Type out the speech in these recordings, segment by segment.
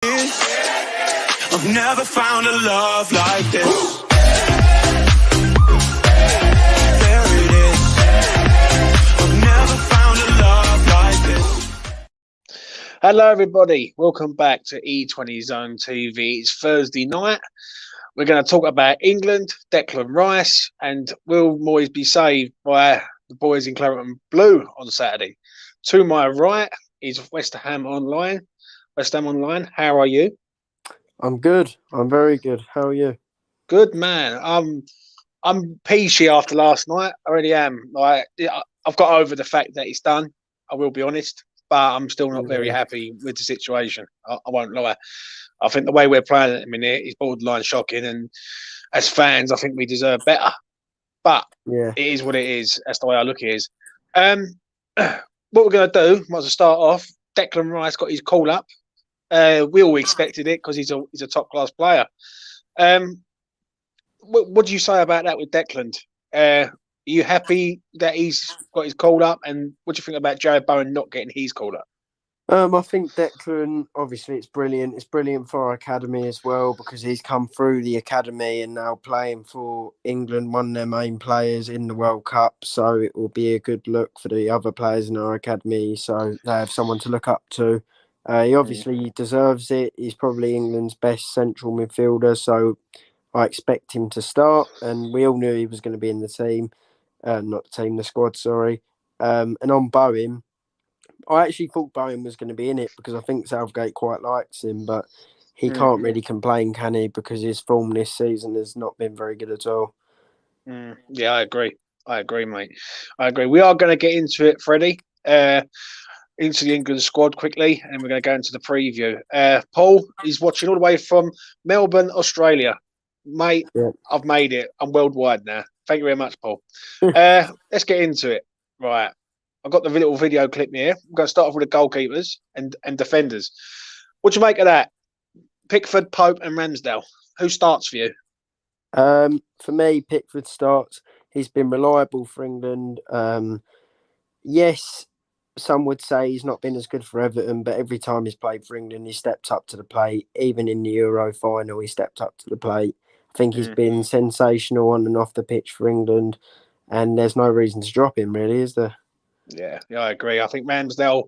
I've never found a love like this. There it is. I've never found a love like this. Hello, everybody. Welcome back to E20 Zone TV. It's Thursday night. We're going to talk about England, Declan Rice, and will Moyes be saved by the boys in Claret and Blue on Saturday? To my right is West Ham Online. West Ham Online, how are you? I'm good. I'm very good. How are you? Good, man. I'm peachy after last night. I really am. I've got over the fact that it's done. I will be honest, but I'm still not very happy with the situation. I won't lie. I think the way we're playing at the minute is borderline shocking, and as fans, I think we deserve better. But Yeah, it is what it is. That's the way I look at it. What we're going to do, might as well start off. Declan Rice got his call up. We all expected it because he's a top class player. What do you say about that with Declan? Are you happy that he's got his call up? And what do you think about Joe Bowen not getting his call up? I think Declan, obviously it's brilliant. It's brilliant for our academy as well because he's come through the academy and now playing for England, one of their main players in the World Cup. So it will be a good look for the other players in our academy. So they have someone to look up to. He obviously deserves it. He's probably England's best central midfielder. So I expect him to start. And we all knew he was going to be in the team. Not the team, the squad, sorry. And on Bowen, I actually thought Bowen was going to be in it because I think Southgate quite likes him, but he can't really complain, can he? Because his form this season has not been very good at all. Yeah, I agree. Mate. I agree. We are going to get into it, Freddie, into the England squad quickly, and we're going to go into the preview. Paul is watching all the way from Melbourne, Australia. Mate, yeah. I've made it. I'm worldwide now. Thank you very much, Paul. Let's get into it. Right. I've got the little video clip here. I'm going to start off with the goalkeepers and defenders. What do you make of that? Pickford, Pope and Ramsdale. Who starts for you? For me, Pickford starts. He's been reliable for England. Yes, some would say he's not been as good for Everton, but every time he's played for England, he stepped up to the plate. Even in the Euro final, he stepped up to the plate. I think he's been sensational on and off the pitch for England, and there's no reason to drop him, really, is there? Yeah, I agree. I think Ramsdale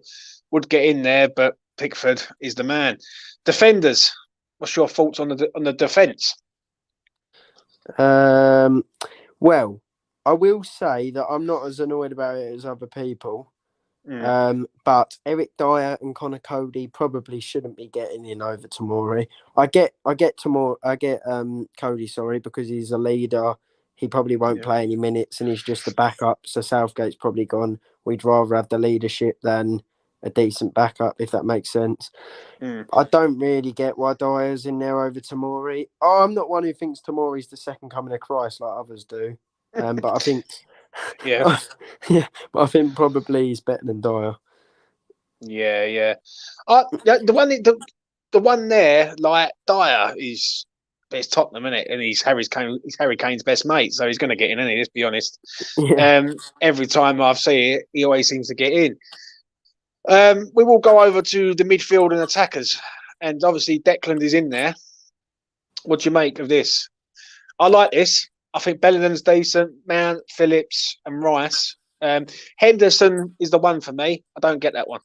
would get in there, but Pickford is the man. Defenders, what's your thoughts on the defence? Well, I will say that I'm not as annoyed about it as other people. But Eric Dyer and Connor Cody probably shouldn't be getting in over Tomori. I get Cody, sorry, because he's a leader. He probably won't play any minutes and he's just a backup. So Southgate's probably gone, we'd rather have the leadership than a decent backup, if that makes sense. I don't really get why Dyer's in there over Tomori. I'm not one who thinks Tomori's the second coming of Christ like others do. But I think but I think probably he's better than Dyer. Yeah. The one there, like Dyer is it's Tottenham, isn't it? And he's Harry Kane's best mate, so he's going to get in, isn't he? Let's be honest. Yeah. Every time I've seen it, he always seems to get in. We will go over to the midfield and attackers, and obviously Declan is in there. What do you make of this? I like this. I think Bellingham's decent. Mount, Phillips, and Rice. Henderson is the one for me. I don't get that one.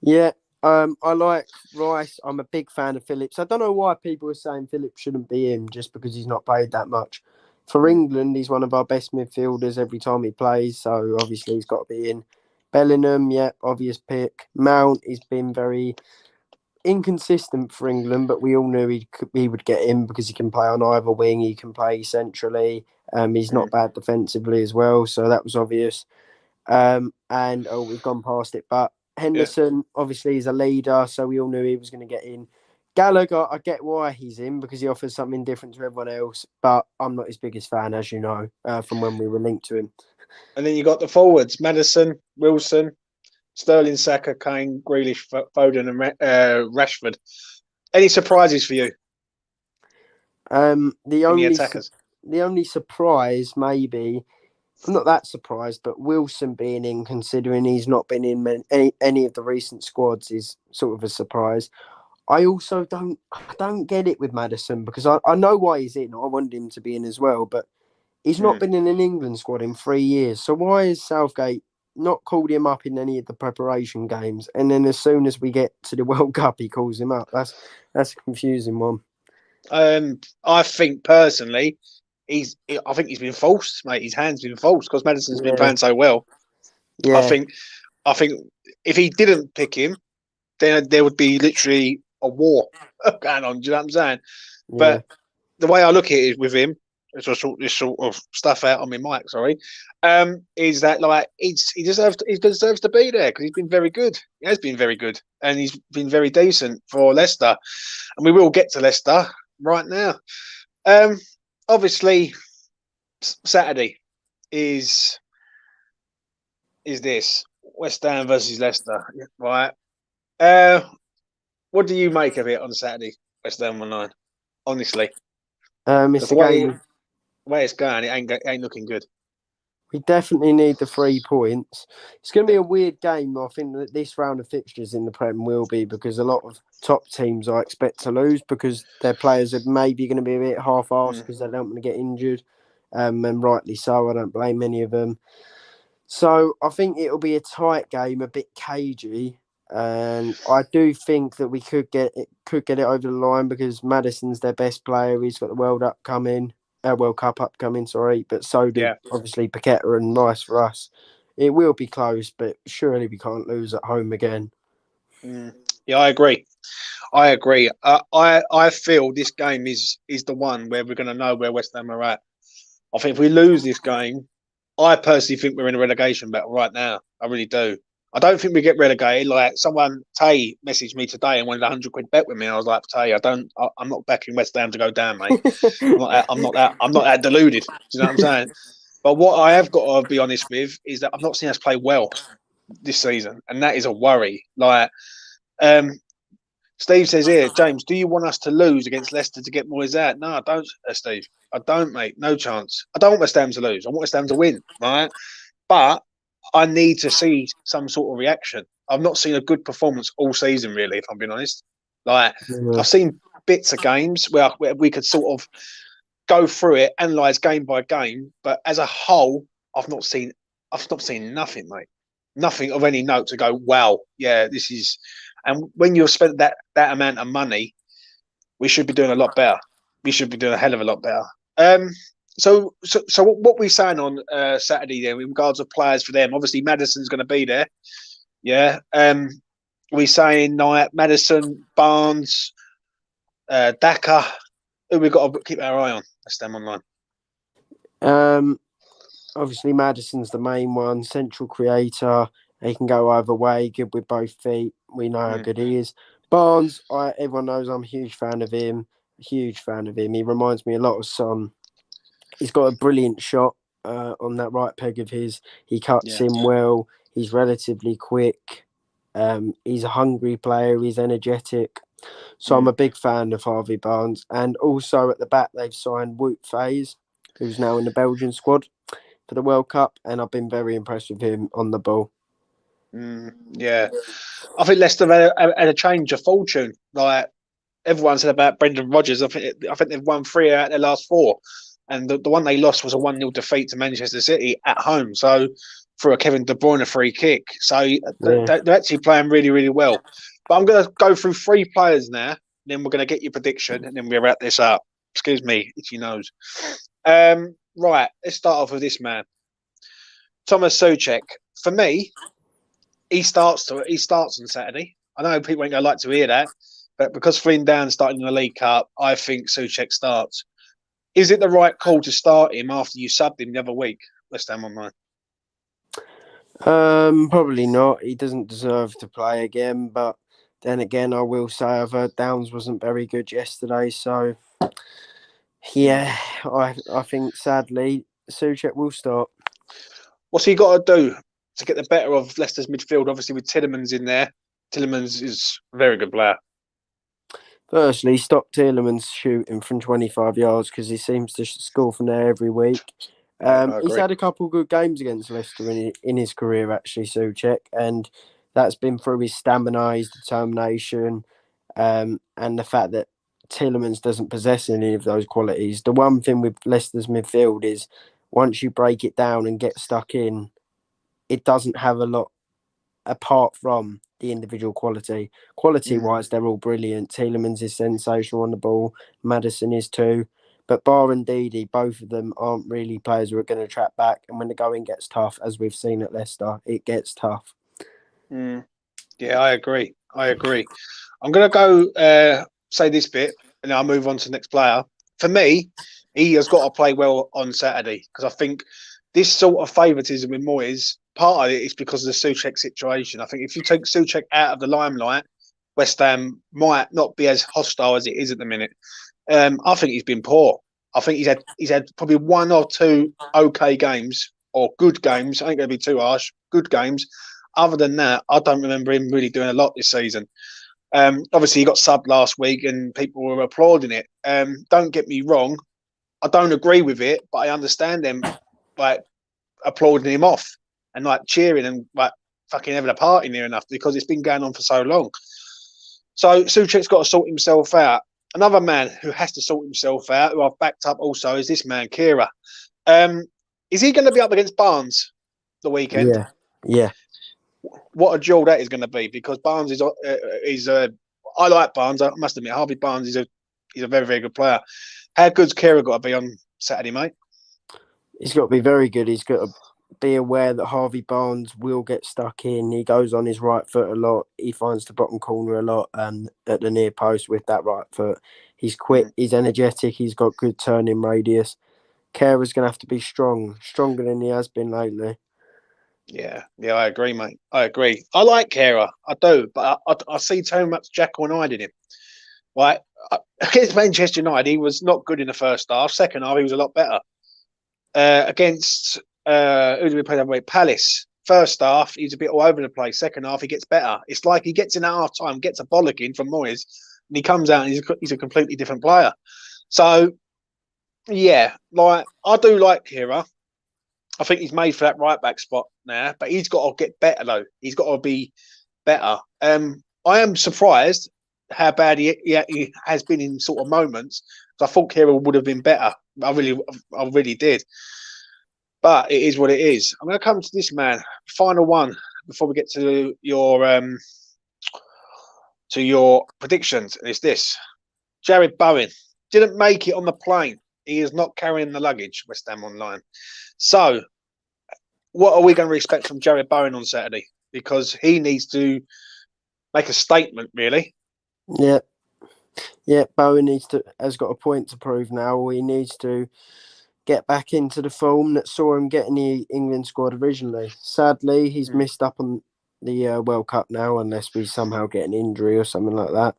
Yeah, I like Rice. I'm a big fan of Phillips. I don't know why people are saying Phillips shouldn't be in just because he's not played that much. For England, he's one of our best midfielders every time he plays, so obviously he's got to be in. Bellingham, yeah, obvious pick. Mount, he's been very inconsistent for England, but we all knew he would get in because he can play on either wing. He can play centrally. He's not bad defensively as well, so that was obvious. We've gone past it, but Henderson obviously is a leader, so we all knew he was going to get in. Gallagher, I get why he's in because he offers something different to everyone else, but I'm not his biggest fan, as you know, from when we were linked to him. And then you got the forwards: Maddison, Wilson, Sterling, Saka, Kane, Grealish, Foden, and Rashford. Any surprises for you? The only surprise, maybe, I'm not that surprised, but Wilson being in, considering he's not been in any of the recent squads, is sort of a surprise. I also don't get it with Maddison because I know why he's in. I wanted him to be in as well, but he's not been in an England squad in 3 years. So why is Southgate not called him up in any of the preparation games? And then as soon as we get to the World Cup, he calls him up. That's a confusing one. I think personally, I think he's been forced, mate. His hand's been forced because Madison's been playing so well. Yeah. I think if he didn't pick him, then there would be literally a war going on. Do you know what I'm saying? Yeah. But the way I look at it with him, as I sort this sort of stuff out on my mic, sorry, is that like he deserves to be there because he's been very good. He has been very good, and he's been very decent for Leicester. And we will get to Leicester right now. Obviously, Saturday is this West Ham versus Leicester, right? What do you make of it on Saturday, West Ham Online? Honestly, it's the a game. way it's going, it ain't looking good. We definitely need the 3 points. It's going to be a weird game. I think that this round of fixtures in the Prem will be because a lot of top teams I expect to lose because their players are maybe going to be a bit half-arsed because they don't want to get injured. And rightly so. I don't blame any of them. So I think it'll be a tight game, a bit cagey. And I do think that we could get it over the line because Maddison's their best player. He's got the World Cup upcoming, sorry, but so do obviously Paqueta and Rice for us. It will be close, but surely we can't lose at home again. Yeah, I agree. I feel this game is the one where we're going to know where West Ham are at. I think if we lose this game, I personally think we're in a relegation battle right now. I really do. I don't think we get relegated. Like Tay messaged me today and wanted £100 bet with me. I was like, Tay, I'm not backing West Ham to go down, mate. I'm not that deluded. Do you know what I'm saying? But what I have got to be honest with is that I've not seen us play well this season, and that is a worry. Like, Steve says here, James, do you want us to lose against Leicester to get Moyes out? No, I don't, Steve. I don't, mate. No chance. I don't want West Ham to lose. I want West Ham to win, right? But I need to see some sort of reaction. I've not seen a good performance all season, really, if I'm being honest. Like, I've seen bits of games where we could sort of go through it, analyse game by game, but as a whole, I've not seen nothing, mate. Nothing of any note to go, wow, yeah, this is. And when you've spent that amount of money, we should be doing a lot better. We should be doing a hell of a lot better. So what we're saying on Saturday then, in regards to players for them, obviously Maddison's going to be there. Yeah. We're saying Maddison, Barnes, Daka. Who we've got to keep our eye on? That's them online. Obviously Maddison's the main one, central creator. He can go either way, good with both feet. We know how good he is. Barnes, everyone knows I'm a huge fan of him. He reminds me a lot of Son. He's got a brilliant shot on that right peg of his. He cuts in well. He's relatively quick. He's a hungry player. He's energetic. So I'm a big fan of Harvey Barnes. And also at the back, they've signed Wout Faes, who's now in the Belgian squad for the World Cup. And I've been very impressed with him on the ball. Yeah. I think Leicester had a change of fortune. Like everyone said about Brendan Rodgers, I think they've won 3 out of their last 4. And the one they lost was a 1-0 defeat to Manchester City at home. So through a Kevin De Bruyne free kick. So they're actually playing really, really well. But I'm going to go through 3 players now. Then we're going to get your prediction and then we'll wrap this up. Excuse me, itchy nose. Right, let's start off with this man. Thomas Souček. For me, he starts on Saturday. I know people ain't going to like to hear that. But because Flynn Down's starting in the League Cup, I think Souček starts. Is it the right call to start him after you subbed him the other week? West Ham Online. Probably not. He doesn't deserve to play again. But then again, I will say I've heard Downs wasn't very good yesterday. So, yeah, I think sadly Souček will start. What's he got to do to get the better of Leicester's midfield? Obviously, with Tielemans in there. Tielemans is a very good player. Firstly, stop Tielemans shooting from 25 yards because he seems to score from there every week. He's had a couple of good games against Leicester in his career, actually, Souček, and that's been through his stamina, his determination. and the fact that Tielemans doesn't possess any of those qualities. The one thing with Leicester's midfield is once you break it down and get stuck in, it doesn't have a lot apart from the individual quality. Quality-wise, they're all brilliant. Tielemans is sensational on the ball. Maddison is too. But Bar and Didi, both of them aren't really players who are going to track back. And when the going gets tough, as we've seen at Leicester, it gets tough. Yeah, I agree. I'm going to go say this bit, and then I'll move on to the next player. For me, he has got to play well on Saturday because I think this sort of favouritism with Moyes, part of it is because of the Souček situation. I think if you take Souček out of the limelight, West Ham might not be as hostile as it is at the minute. I think he's been poor. I think he's had probably one or two okay games or good games. I ain't going to be too harsh. Good games. Other than that, I don't remember him really doing a lot this season. Obviously, he got subbed last week and people were applauding it. Don't get me wrong. I don't agree with it, but I understand them like applauding him off and like cheering and like fucking having a party near enough because it's been going on for so long. So Souček's got to sort himself out. Another man who has to sort himself out, who I've backed up also, is this man, Kira. Is he going to be up against Barnes the weekend? Yeah. What a duel that is going to be because Barnes is I like Barnes. I must admit, Harvey Barnes is a very, very good player. How good's Kira got to be on Saturday, mate? He's got to be very good. He's got to be aware that Harvey Barnes will get stuck in. He goes on his right foot a lot. He finds the bottom corner a lot and at the near post with that right foot. He's quick. He's energetic. He's got good turning radius. Kira's going to have to be stronger than he has been lately. Yeah, I agree, mate. I agree. I like Kira. I do, but I see too much Jekyll and Hyde in him. Like, against Manchester United, he was not good in the first half. Second half, he was a lot better. Against who did we play that way? Palace. First half, he's a bit all over the place. Second half, he gets better. It's like he gets in at half time, gets a bollocking from Moyes, and he comes out and he's a completely different player. So, yeah, like I do like Kira. I think he's made for that right back spot now, but he's got to get better though. He's got to be better. I am surprised how bad he has been in sort of moments. I thought Kira would have been better. I really did. But it is what it is. I'm going to come to this man. Final one before we get to your predictions. And it's this: Jared Bowen didn't make it on the plane. He is not carrying the luggage. West Ham Online. So, what are we going to expect from Jared Bowen on Saturday? Because he needs to make a statement, really. Yeah. Bowen has got a point to prove now. He needs to get back into the form that saw him get in the England squad originally. Sadly, he's missed up on the World Cup now, unless we somehow get an injury or something like that.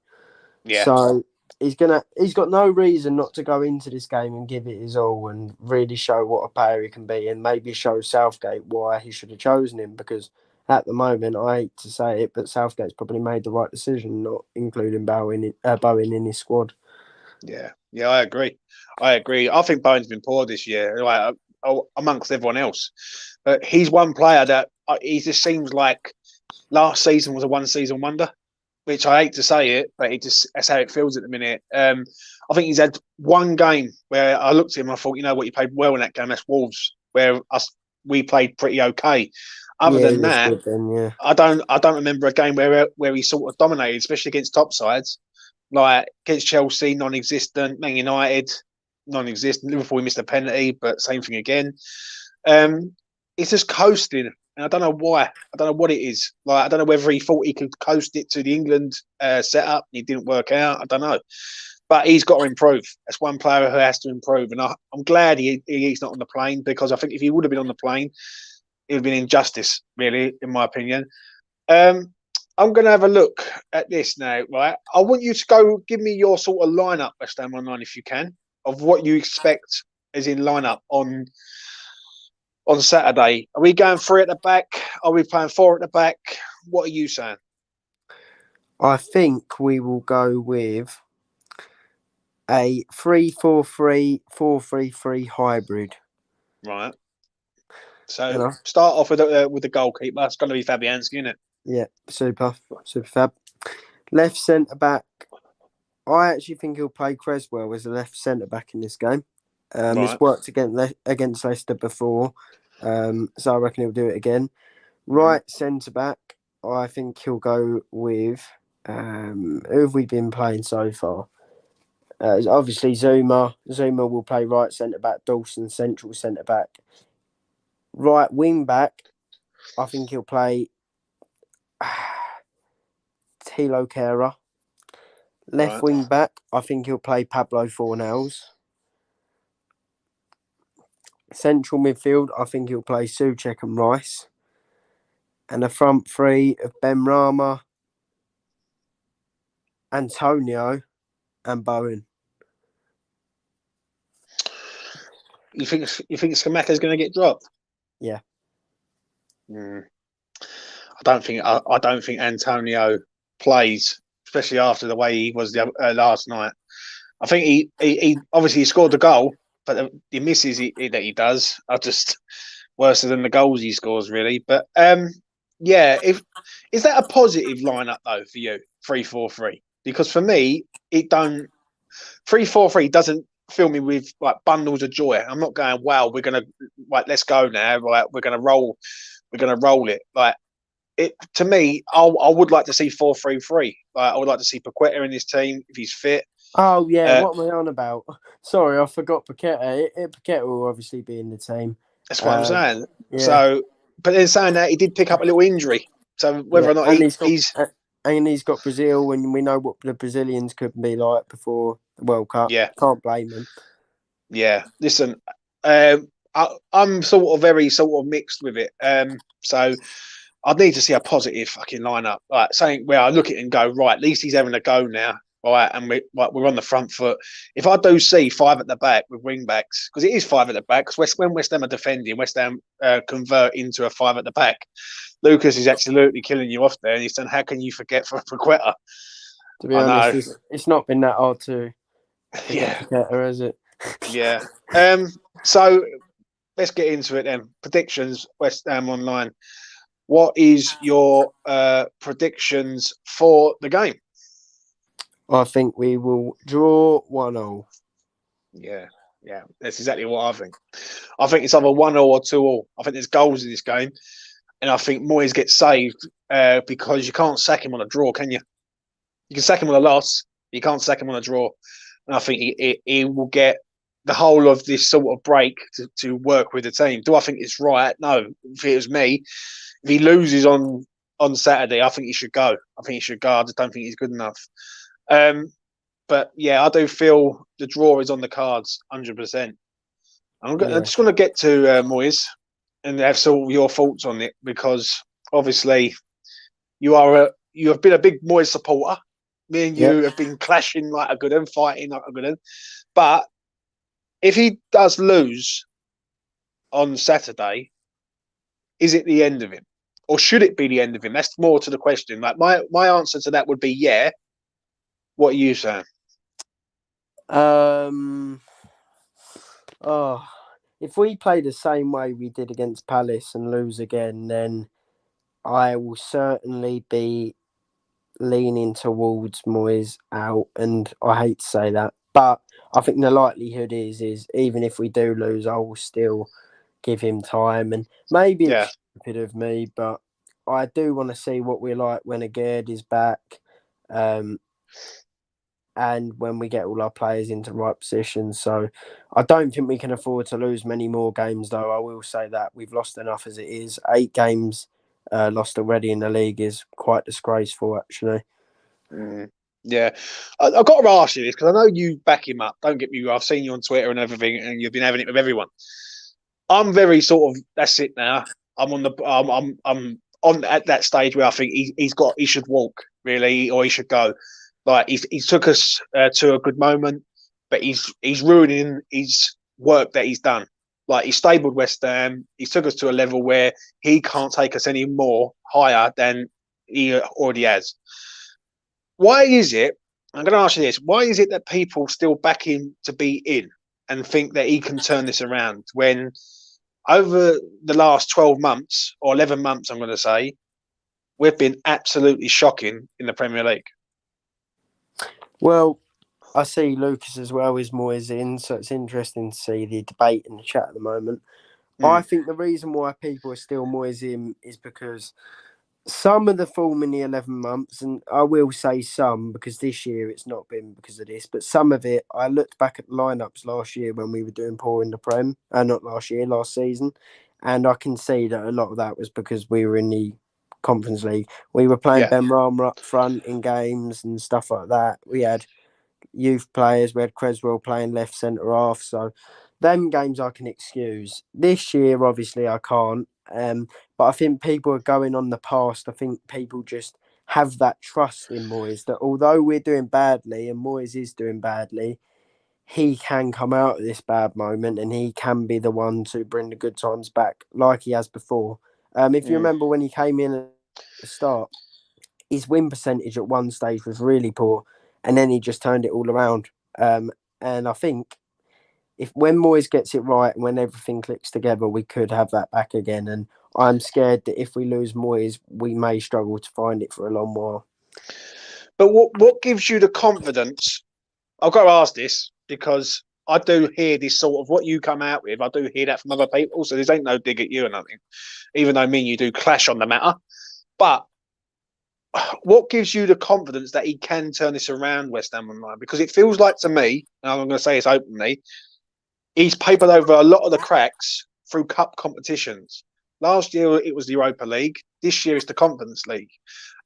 Yeah. So he's got no reason not to go into this game and give it his all and really show what a player he can be, and maybe show Southgate why he should have chosen him. Because at the moment, I hate to say it, but Southgate's probably made the right decision not including Bowen in his squad. Yeah, I agree. I think Bowen's been poor this year, like amongst everyone else. But he's one player that he just seems like last season was a one-season wonder, which I hate to say it, but that's how it feels at the minute. I think he's had one game where I looked at him and I thought, you know what, he played well in that game. That's Wolves, where we played pretty okay. Other than that, I don't remember a game where he sort of dominated, especially against top sides. Like against Chelsea, non-existent. Man United, non-existent. Liverpool, we missed a penalty, but same thing again. It's just coasting, and I don't know why. I don't know what it is. Like I don't know whether he thought he could coast it to the England setup, and it didn't work out. I don't know, but he's got to improve. That's one player who has to improve, and I'm glad he's not on the plane, because I think if he would have been on the plane, it would have been injustice, really, in my opinion. I'm going to have a look at this now, right? I want you to go give me your sort of lineup, West Ham Online, if you can, of what you expect as in lineup on Saturday. Are we going 3 at the back? Are we playing 4 at the back? What are you saying? I think we will go with a 3-4-3, 4-3-3 hybrid. Right. So start off with the goalkeeper. It's going to be Fabianski, isn't it? Yeah, super fab. Left centre back, I actually think he'll play Creswell as a left centre back in this game. It's Right. worked against Leicester before, so I reckon he'll do it again. Mm. Right centre back, I think he'll go with who have we been playing so far? Obviously Zuma. Zuma will play right centre back. Dawson central centre back. Right wing back, I think he'll play Tilo Kehrer. Left Right. wing back, I think he'll play Pablo Fornals. Central midfield, I think he'll play Souček and Rice. And a front three of Ben Rama, Antonio, and Bowen. You think Skamaka's going to get dropped? Yeah. I don't think Antonio plays, especially after the way he was last night. I think he obviously scored the goal, but the misses that he does are just worse than the goals he scores, really. But yeah, is that a positive lineup though for you? 3-4-3, because for me it don't. 3-4-3 doesn't fill me with like bundles of joy. I'm not going, wow, we're gonna let's go now. Right, we're gonna roll it. Like it to me, I would like to see 4-3-3. Like I would like to see Paqueta in this team if he's fit. Oh, yeah, what am I on about? Sorry, I forgot Paqueta. Paqueta will obviously be in the team. That's what I'm saying. Yeah. So, but then saying that, he did pick up a little injury. So whether or not and he's got Brazil, and we know what the Brazilians could be like before the World Cup. Yeah. Can't blame him. Yeah. Listen, I'm very mixed with it. So I'd need to see a positive fucking lineup, like saying where I look at it and go, right, at least he's having a go now, right, and we're on the front foot. If I do see 5 at the back with wing backs, because it is 5 at the back, because when West Ham are defending, West Ham convert into a 5 at the back. Lucas is absolutely killing you off there, and he's saying, how can you forget for Paqueta? To be honest, it's not been that hard to yeah, Paqueta, has it? Yeah. So let's get into it then. Predictions, West Ham Online. What is your predictions for the game? I think we will draw 1-0. Yeah, that's exactly what I think. I think it's either 1-0 or 2-2. I think there's goals in this game, and I think Moyes gets saved because you can't sack him on a draw, can you? You can sack him on a loss, you can't sack him on a draw, and I think he will get the whole of this sort of break to work with the team. Do I think it's right? No. If it was me, if he loses on Saturday, I think he should go. I just don't think he's good enough. But yeah, I do feel the draw is on the cards, 100%. I'm just going to get to Moyes and have some of your thoughts on it, because obviously you have been a big Moyes supporter. Me and you have been clashing like a good one, fighting like a good one. But if he does lose on Saturday, is it the end of him? Or should it be the end of him? That's more to the question. Like my answer to that would be yeah. What are you saying? If we play the same way we did against Palace and lose again, then I will certainly be leaning towards Moyes out. And I hate to say that, but I think the likelihood is even if we do lose, I will still give him time. And maybe it's stupid of me, but I do want to see what we're like when Agerd is back. And when we get all our players into right positions. So I don't think we can afford to lose many more games, though. I will say that we've lost enough as it is. 8 games lost already in the league is quite disgraceful, actually. Yeah. I've got to ask you this, because I know you back him up. Don't get me wrong. I've seen you on Twitter and everything, and you've been having it with everyone. I'm very sort of, that's it now. I'm on at that stage where I think he should walk, really, or he should go. Like he took us to a good moment, but he's ruining his work that he's done. Like he stabled West Ham, he took us to a level where he can't take us any more higher than he already has. Why is it? I'm going to ask you this: why is it that people still back him to be in and think that he can turn this around when over the last 12 months or 11 months, I'm going to say, we've been absolutely shocking in the Premier League? Well, I see Lucas as well as Moyes in, so it's interesting to see the debate in the chat at the moment. I Mm. think the reason why people are still Moyes in is because some of the form in the 11 months, and I will say some because this year it's not been because of this, but some of it, I looked back at lineups last year when we were doing poor in the Prem, not last year, last season, and I can see that a lot of that was because we were in the Conference League. We were playing Yeah. Ben Rama up front in games and stuff like that. We had youth players, we had Creswell playing left centre half, so them games I can excuse. This year, obviously, I can't. But I think people are going on the past. I think people just have that trust in Moyes that although we're doing badly and Moyes is doing badly, he can come out of this bad moment and he can be the one to bring the good times back like he has before. If you Mm. remember when he came in at the start, his win percentage at one stage was really poor, and then he just turned it all around. And I think if when Moyes gets it right and when everything clicks together, we could have that back again. And I'm scared that if we lose Moyes, we may struggle to find it for a long while. But what gives you the confidence? I've got to ask this because I do hear this sort of what you come out with. I do hear that from other people. So this ain't no dig at you or nothing, even though me and you do clash on the matter. But what gives you the confidence that he can turn this around, West Ham Online? Because it feels like to me, and I'm going to say this openly, he's papered over a lot of the cracks through cup competitions. Last year it was the Europa League. This year it's the Conference League,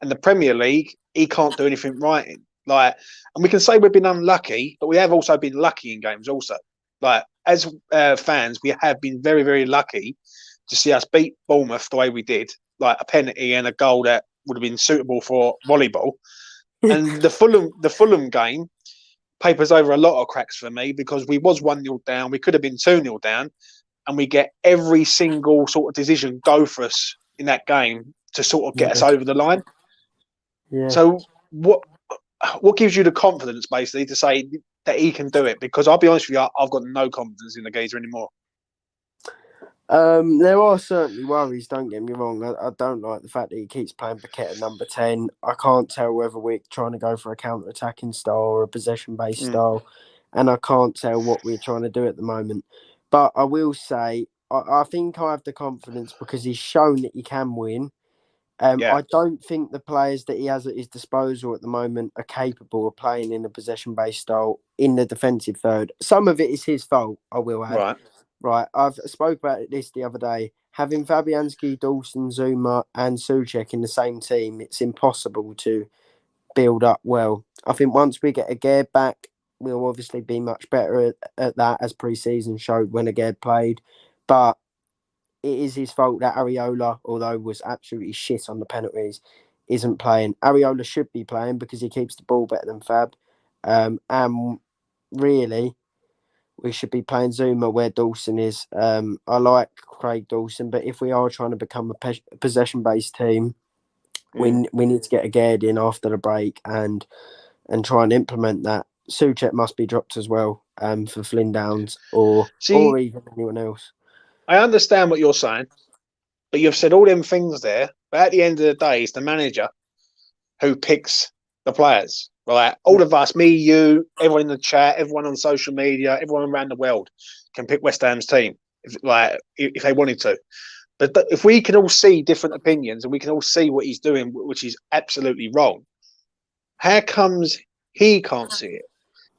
and the Premier League he can't do anything right in. Like, and we can say we've been unlucky, but we have also been lucky in games. Also, like as fans, we have been very, very lucky to see us beat Bournemouth the way we did, like a penalty and a goal that would have been suitable for volleyball. And the Fulham game papers over a lot of cracks for me because we was 1-0 down, we could have been 2-0 down, and we get every single sort of decision go for us in that game to sort of get us over the line. Yeah. So what gives you the confidence basically to say that he can do it? Because I'll be honest with you, I've got no confidence in the geezer anymore. There are certainly worries, don't get me wrong. I don't like the fact that he keeps playing Paquette at number 10. I can't tell whether we're trying to go for a counter-attacking style or a possession-based style. And I can't tell what we're trying to do at the moment. But I will say, I think I have the confidence because he's shown that he can win. Yeah. I don't think the players that he has at his disposal at the moment are capable of playing in a possession-based style in the defensive third. Some of it is his fault, I will add. Right. Right, I've spoke about this the other day. Having Fabianski, Dawson, Zuma, and Souček in the same team, it's impossible to build up well. I think once we get Aguerd back, we'll obviously be much better at that, as pre-season showed when Aguerd played. But it is his fault that Areola, although was absolutely shit on the penalties, isn't playing. Areola should be playing because he keeps the ball better than Fab. And really, we should be playing Zuma where Dawson is. I like Craig Dawson, but if we are trying to become a possession-based team, we need to get a Gerd in after the break and try and implement that. Souček must be dropped as well for Flynn Downs or even anyone else. I understand what you're saying, but you've said all them things there. But at the end of the day, it's the manager who picks the players. Right? All of us, me, you, everyone in the chat, everyone on social media, everyone around the world can pick West Ham's team if they wanted to. But if we can all see different opinions and we can all see what he's doing, which is absolutely wrong, how comes he can't see it?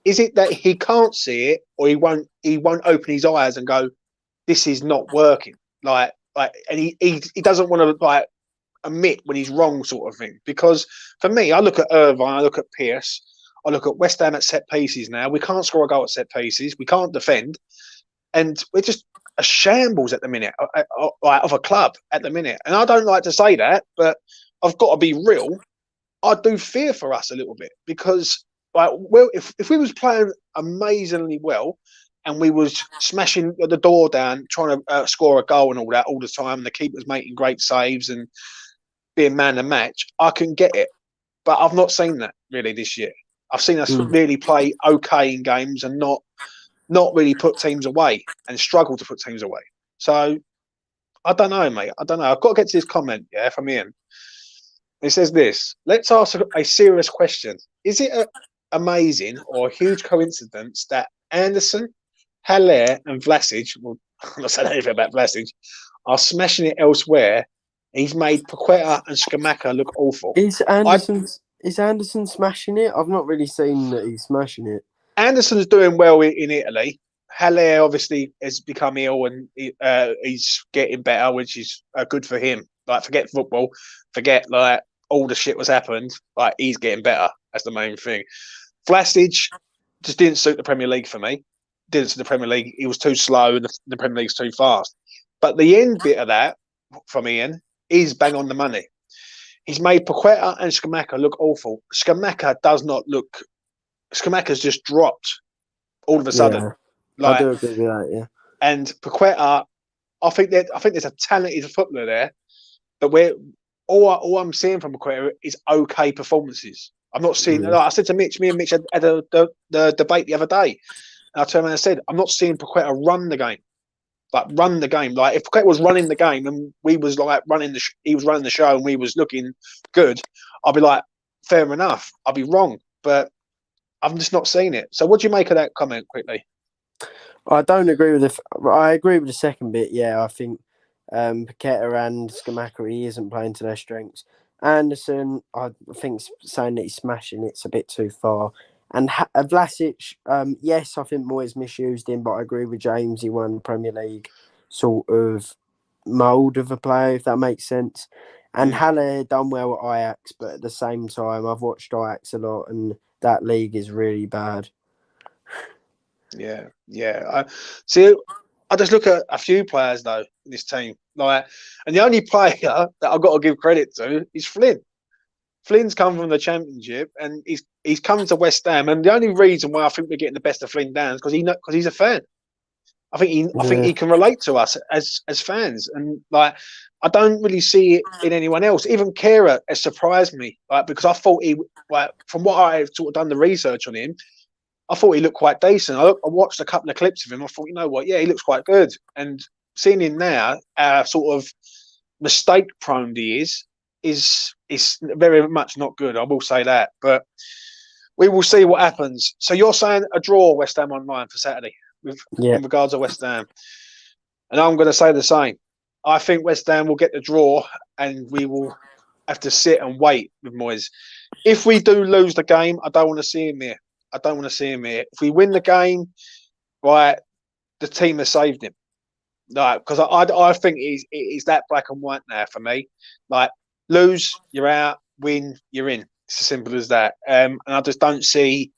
Is it that he can't see it, or he won't open his eyes and go, "This is not working"? And he doesn't want to admit when he's wrong, sort of thing. Because for me, I look at Irvine, I look at Pearce, I look at West Ham at set pieces now. We can't score a goal at set pieces. We can't defend. And we're just a shambles at the minute of a club at the minute. And I don't like to say that, but I've got to be real. I do fear for us a little bit because if we was playing amazingly well and we was smashing the door down, trying to score a goal and all that all the time, and the keeper's making great saves and being man of the match, I can get it. But I've not seen that really this year. I've seen us really play okay in games and not really put teams away and struggle to put teams away. So I don't know, mate. I don't know. I've got to get to this comment, from Ian. It says this. Let's ask a serious question. Is it amazing or a huge coincidence that Anderson, Haller, and Vlasic, well, I'm not saying anything about Vlasic, are smashing it elsewhere. He's made Paqueta and Skamaka look awful. Is Anderson smashing it? I've not really seen that he's smashing it. Anderson's doing well in Italy. Haller obviously has become ill and he's getting better, which is good for him. Like, forget football, forget like all the shit was happened. Like, he's getting better. That's the main thing. Vlasic just didn't suit the Premier League for me. Didn't suit the Premier League. He was too slow and the Premier League's too fast. But the end bit of that from Ian is bang on the money. He's made Paqueta and Skamaka look awful. Skamaka does not look. Skamaka's just dropped all of a sudden. Yeah, like, I do agree with that. Yeah, and Paqueta, I think there's a talented footballer there, but all I'm seeing from Paqueta is okay performances. I'm not seeing. Like I said to Mitch, me and Mitch had the debate the other day, and I turned around and said, I'm not seeing Paqueta run the game. Like, run the game. Like, if Paqueta was running the game and we was like he was running the show and we was looking good, I'd be like, fair enough. I'd be wrong, but I'm just not seeing it. So, what do you make of that comment, quickly? I don't agree with I agree with the second bit. Yeah, I think Paqueta and Skamaka, he isn't playing to their strengths. Anderson, I think saying that he's smashing it's a bit too far. And Vlasic, yes, I think Moyes misused him, but I agree with James. He won the Premier League sort of mould of a player, if that makes sense. And Haller done well at Ajax, but at the same time, I've watched Ajax a lot, and that league is really bad. Yeah. I just look at a few players though in this team, and the only player that I've got to give credit to is Flynn. Flynn's come from the Championship and he's come to West Ham, and the only reason why I think we're getting the best of Flynn down is because he's a fan. I think he can relate to us as fans, and I don't really see it in anyone else. Even Kehrer has surprised me, because I thought from what I've sort of done the research on him, I thought he looked quite decent. I watched a couple of clips of him. I thought, you know what, yeah, he looks quite good. And seeing him now, sort of mistake prone he is very much not good. I will say that, but we will see what happens. So you're saying a draw, West Ham online for Saturday, in regards to West Ham, and I'm going to say the same. I think West Ham will get the draw, and we will have to sit and wait with Moyes. If we do lose the game, I don't want to see him here. If we win the game, the team has saved him. Because I think it's that black and white now for me. Lose, you're out. Win, you're in. It's as simple as that. And I just don't see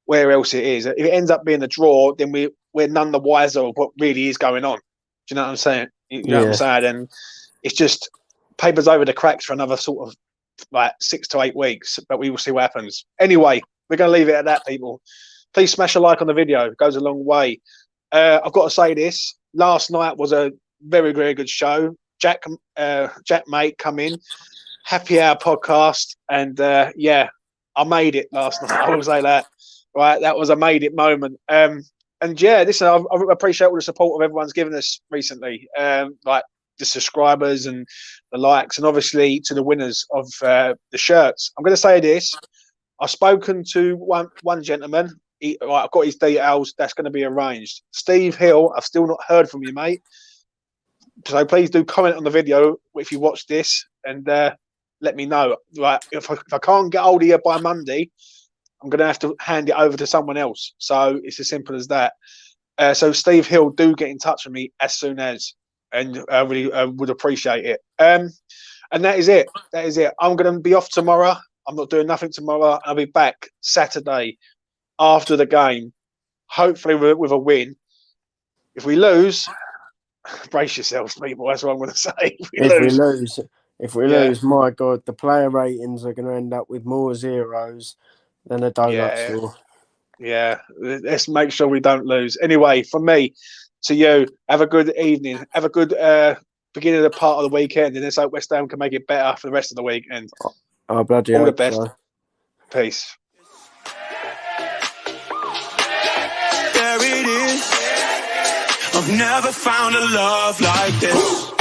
where else it is. If it ends up being a draw, then we're none the wiser of what really is going on. Do you know what I'm saying? You know what I'm saying? And it's just papers over the cracks for another sort of 6 to 8 weeks. But we will see what happens. Anyway, we're going to leave it at that, people. Please smash a like on the video. It goes a long way. I've got to say this. Last night was a very, very good show. Jack Mate come in. Happy Hour podcast. And, I made it last night. I will say that. Right, that was a made it moment. And, listen, I appreciate all the support of everyone's given us recently. The subscribers and the likes, and obviously to the winners of the shirts. I'm going to say this. I've spoken to one gentleman. I've got his details. That's going to be arranged. Steve Hill, I've still not heard from you, mate. So please do comment on the video if you watch this, and let me know. If I can't get hold of you by Monday, I'm going to have to hand it over to someone else. So it's as simple as that. So Steve Hill, do get in touch with me as soon as, and I really would appreciate it. And that is it. I'm going to be off tomorrow. I'm not doing nothing tomorrow. I'll be back Saturday after the game, hopefully with a win. If we lose, brace yourselves, people. That's what I'm going to say. If we lose, my God, the player ratings are going to end up with more zeros than a donut store. Yeah, let's make sure we don't lose. Anyway, from me to you, have a good evening. Have a good beginning of the part of the weekend, and let's hope West Ham can make it better for the rest of the weekend. Oh, bloody all the best. So. Peace. There it is. I've never found a love like this.